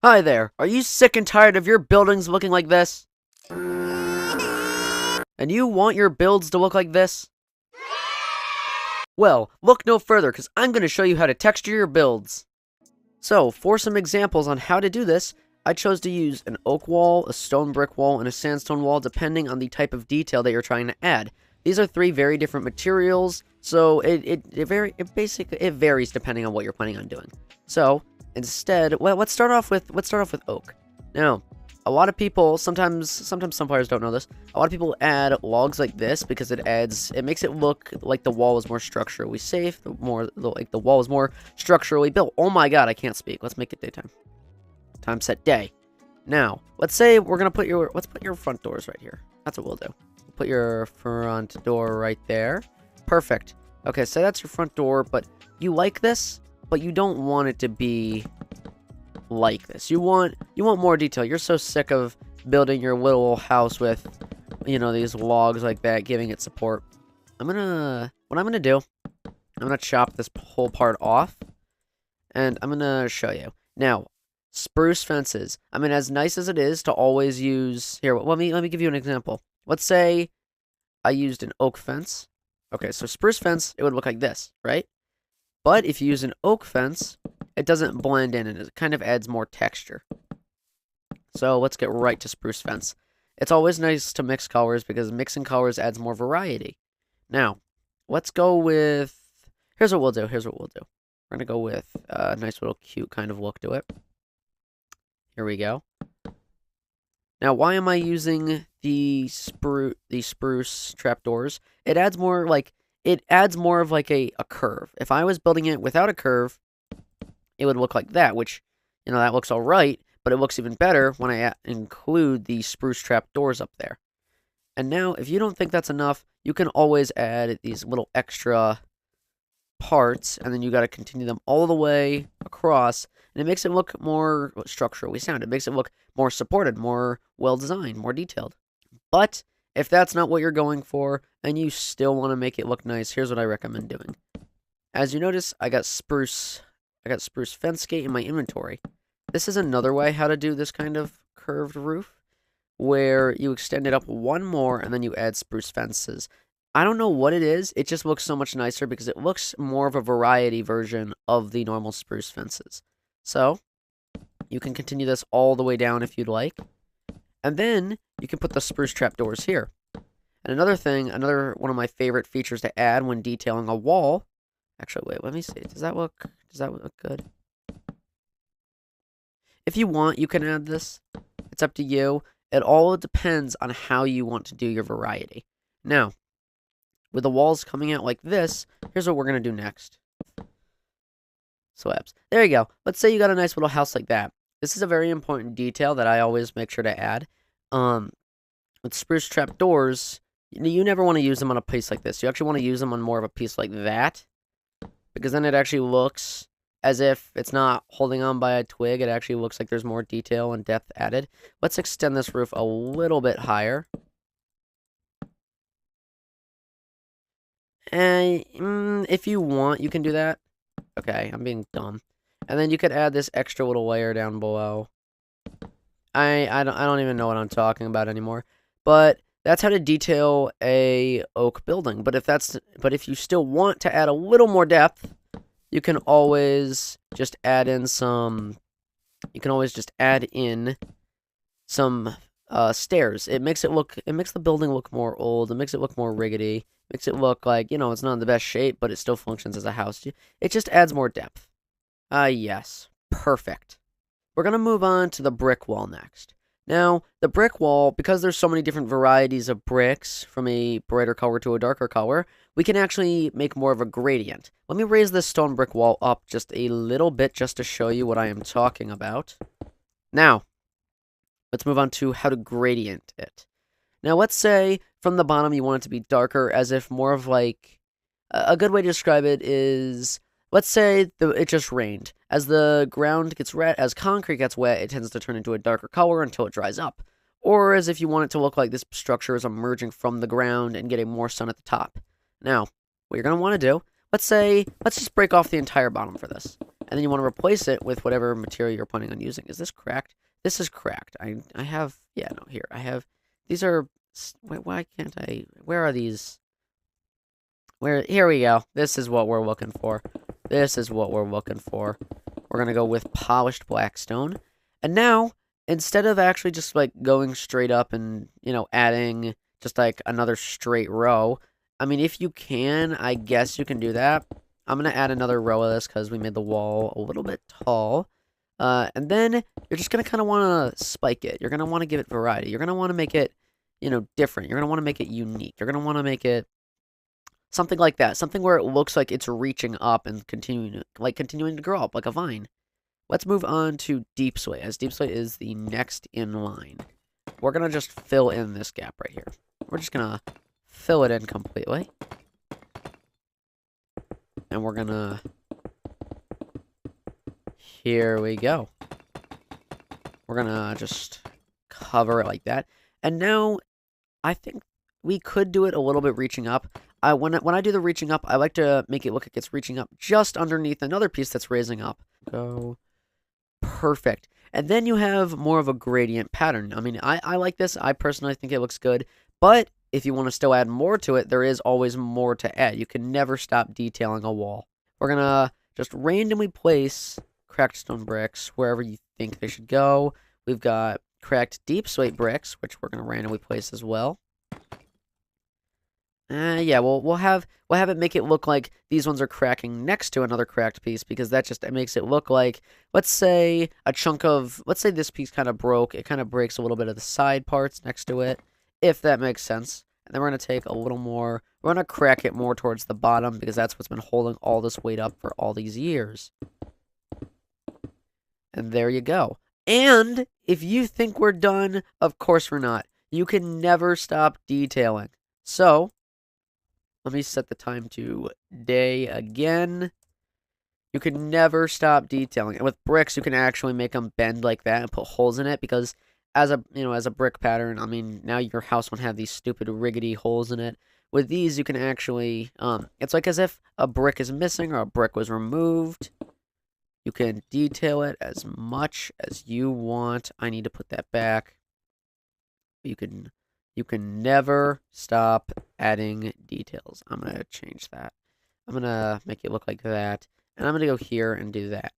Hi there, are you sick and tired of your buildings looking like this? And you want your builds to look like this? Well, look no further, because I'm going to show you how to texture your builds. So, for some examples on how to do this, I chose to use an oak wall, a stone brick wall, and a sandstone wall, depending on the type of detail that you're trying to add. These are three very different materials, so it varies depending on what you're planning on doing. So, instead, well, let's start off with oak. Now, a lot of people, sometimes some players don't know this, a lot of people add logs like this because it makes it look like the wall is more structurally safe, like the wall is more structurally built. Oh my god, I can't speak. Let's make it daytime. Time set day. Now, let's say we're gonna put your front doors right here. That's what we'll do. Put your front door right there. Perfect. Okay, so that's your front door, but you like this, but you don't want it to be like this. You want more detail. You're so sick of building your little house with, these logs like that, giving it support. What I'm gonna do, I'm gonna chop this whole part off, and I'm gonna show you. Now, spruce fences. I mean, as nice as it is to always use, here, let me give you an example. Let's say I used an oak fence. Okay, so spruce fence, it would look like this, right? But if you use an oak fence, it doesn't blend in and it kind of adds more texture. So let's get right to spruce fence. It's always nice to mix colors because mixing colors adds more variety. Now, let's go with, here's what we'll do. We're going to go with a nice little cute kind of look to it. Here we go. Now, why am I using the spruce trapdoors? It adds more of like a curve. If I was building it without a curve, it would look like that, which, that looks all right, but it looks even better when I include the spruce trapdoors up there. And now, if you don't think that's enough, you can always add these little extra parts, and then you got to continue them all the way across, and it makes it look more structurally sound. It makes it look more supported, more well-designed, more detailed. But if that's not what you're going for, and you still want to make it look nice, here's what I recommend doing. As you notice, I got spruce fence gate in my inventory. This is another way how to do this kind of curved roof, where you extend it up one more, and then you add spruce fences. I don't know what it is, it just looks so much nicer because it looks more of a variety version of the normal spruce fences. So, you can continue this all the way down if you'd like. And then, you can put the spruce trapdoors here. And another one of my favorite features to add when detailing a wall. Actually, wait, let me see. Does that look good? If you want, you can add this. It's up to you. It all depends on how you want to do your variety. Now, with the walls coming out like this, here's what we're going to do next. Slabs. There you go. Let's say you got a nice little house like that. This is a very important detail that I always make sure to add. With spruce trapdoors, you never want to use them on a piece like this. You actually want to use them on more of a piece like that, because then it actually looks as if it's not holding on by a twig. It actually looks like there's more detail and depth added. Let's extend this roof a little bit higher. And if you want, you can do that. Okay, I'm being dumb. And then you could add this extra little layer down below. I don't even know what I'm talking about anymore. But that's how to detail a oak building. But if you still want to add a little more depth, you can always just add in some. You can always just add in some stairs. It makes the building look more old. It makes it look more rickety. It makes it look like, it's not in the best shape, but it still functions as a house. It just adds more depth. Yes. Perfect. We're going to move on to the brick wall next. Now, the brick wall, because there's so many different varieties of bricks, from a brighter color to a darker color, we can actually make more of a gradient. Let me raise this stone brick wall up just a little bit just to show you what I am talking about. Now, let's move on to how to gradient it. Now, let's say from the bottom you want it to be darker, as if more of like, a good way to describe it is, let's say it just rained. As the ground gets wet, as concrete gets wet, it tends to turn into a darker color until it dries up. Or as if you want it to look like this structure is emerging from the ground and getting more sun at the top. Now, what you're going to want to do, let's just break off the entire bottom for this. And then you want to replace it with whatever material you're planning on using. Is this cracked? This is cracked. I have, yeah, no, here. I have, these are, wait, why can't I, where are these? Here we go. This is what we're looking for. This is what we're looking for. We're going to go with polished black stone. And now, instead of actually just, like, going straight up and, adding just, like, another straight row, I mean, if you can, I guess you can do that. I'm going to add another row of this because we made the wall a little bit tall. And then you're just going to kind of want to spike it. You're going to want to give it variety. You're going to want to make it, different. You're going to want to make it unique. You're going to want to make it something like that. Something where it looks like it's reaching up and continuing to grow up like a vine. Let's move on to deep slate, as deep slate is the next in line. We're going to just fill in this gap right here. We're just going to fill it in completely. And we're going to... Here we go. We're going to just cover it like that. And now, I think we could do it a little bit reaching up. When I do the reaching up, I like to make it look like it's reaching up just underneath another piece that's raising up. Go. Perfect. And then you have more of a gradient pattern. I mean, I like this. I personally think it looks good. But if you want to still add more to it, there is always more to add. You can never stop detailing a wall. We're going to just randomly place cracked stone bricks wherever you think they should go. We've got cracked deep slate bricks, which we're going to randomly place as well. Yeah, we'll have it make it look like these ones are cracking next to another cracked piece, because that just makes it look like, let's say this piece kind of broke. It kind of breaks a little bit of the side parts next to it, if that makes sense. And then we're going to take a little more, we're going to crack it more towards the bottom, because that's what's been holding all this weight up for all these years. And there you go. And if you think we're done, of course we're not. You can never stop detailing. So, let me set the time to day again. You can never stop detailing. And with bricks, you can actually make them bend like that and put holes in it, because as a brick pattern, I mean, now your house won't have these stupid rickety holes in it. With these, you can actually, it's like as if a brick is missing or a brick was removed. You can detail it as much as you want. I need to put that back. You can never stop adding details. I'm going to change that. I'm going to make it look like that. And I'm going to go here and do that.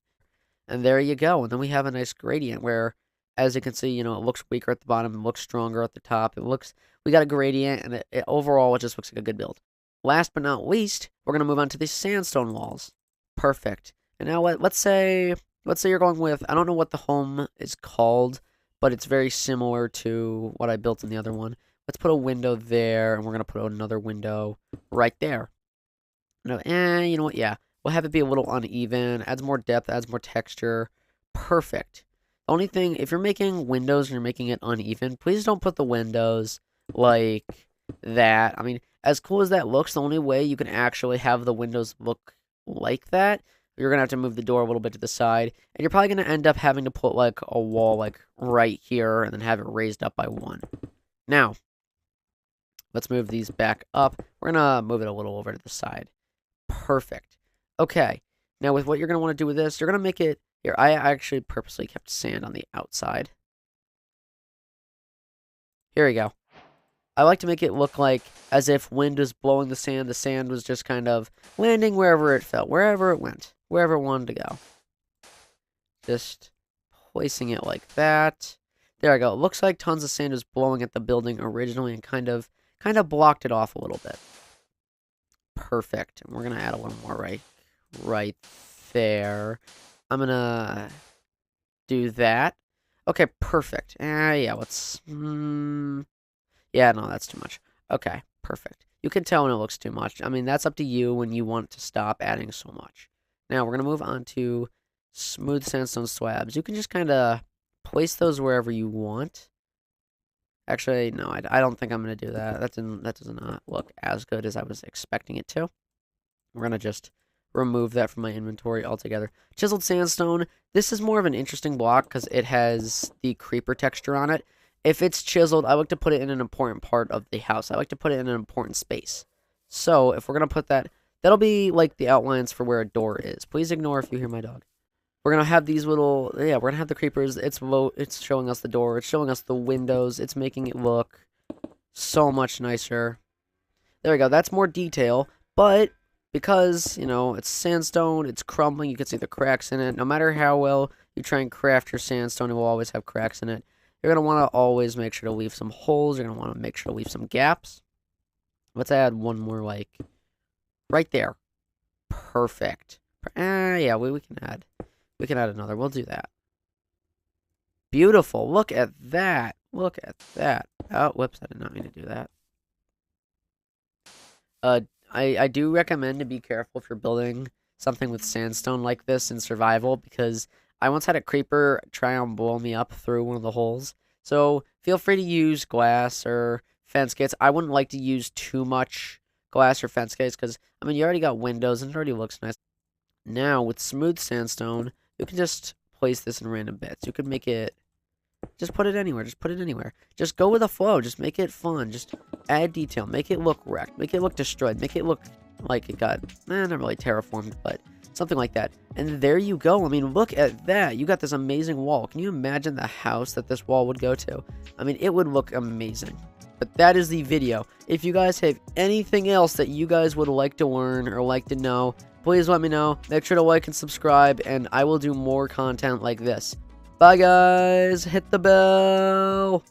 And there you go. And then we have a nice gradient where, as you can see, it looks weaker at the bottom and looks stronger at the top. We got a gradient, and overall, it just looks like a good build. Last but not least, we're going to move on to these sandstone walls. Perfect. And now let's say you're going with, I don't know what the home is called, but it's very similar to what I built in the other one. Let's put a window there, and we're going to put another window right there. No, you know what? Yeah, we'll have it be a little uneven, adds more depth, adds more texture. Perfect. The only thing, if you're making windows and you're making it uneven, please don't put the windows like that. I mean, as cool as that looks, the only way you can actually have the windows look like that, you're going to have to move the door a little bit to the side, and you're probably going to end up having to put, like, a wall, like, right here, and then have it raised up by one. Now, let's move these back up. We're going to move it a little over to the side. Perfect. Okay. Now, with what you're going to want to do with this, you're going to make it... Here, I actually purposely kept sand on the outside. Here we go. I like to make it look like as if wind was blowing the sand was just kind of landing wherever it fell, wherever it went, wherever it wanted to go. Just placing it like that. There I go. It looks like tons of sand was blowing at the building originally and kind of blocked it off a little bit. Perfect. And we're going to add a little more right there. I'm going to do that. Okay, perfect. Yeah, let's... Yeah, no, that's too much. Okay, perfect. You can tell when it looks too much. I mean, that's up to you when you want to stop adding so much. Now, we're going to move on to smooth sandstone slabs. You can just kind of place those wherever you want. Actually, no, I don't think I'm going to do that. That does not look as good as I was expecting it to. We're going to just remove that from my inventory altogether. Chiseled sandstone. This is more of an interesting block because it has the creeper texture on it. If it's chiseled, I like to put it in an important part of the house. I like to put it in an important space. So, if we're going to put that, that'll be like the outlines for where a door is. Please ignore if you hear my dog. We're gonna have these little, yeah, we're gonna have the creepers. It's showing us the door. It's showing us the windows. It's making it look so much nicer. There we go. That's more detail, but because, you know, it's sandstone, it's crumbling, you can see the cracks in it. No matter how well you try and craft your sandstone, it will always have cracks in it. You're going to want to always make sure to leave some holes. You're going to want to make sure to leave some gaps. Let's add one more, like, right there. Perfect. Yeah, we can add another. We'll do that. Beautiful. Look at that. Look at that. Oh, whoops, I did not mean to do that. I do recommend to be careful if you're building something with sandstone like this in survival, because I once had a creeper try and blow me up through one of the holes. So feel free to use glass or fence gates. I wouldn't like to use too much glass or fence gates because, I mean, you already got windows and it already looks nice. Now, with smooth sandstone, you can just place this in random bits. You could make it, just put it anywhere. Just put it anywhere. Just go with the flow. Just make it fun. Just add detail. Make it look wrecked. Make it look destroyed. Make it look like it got, not really terraformed, but something like that. And there you go. I mean, look at that. You got this amazing wall. Can you imagine the house that this wall would go to? I mean, it would look amazing. But that is the video. If you guys have anything else that you guys would like to learn or like to know, please let me know. Make sure to like and subscribe, and I will do more content like this. Bye, guys. Hit the bell.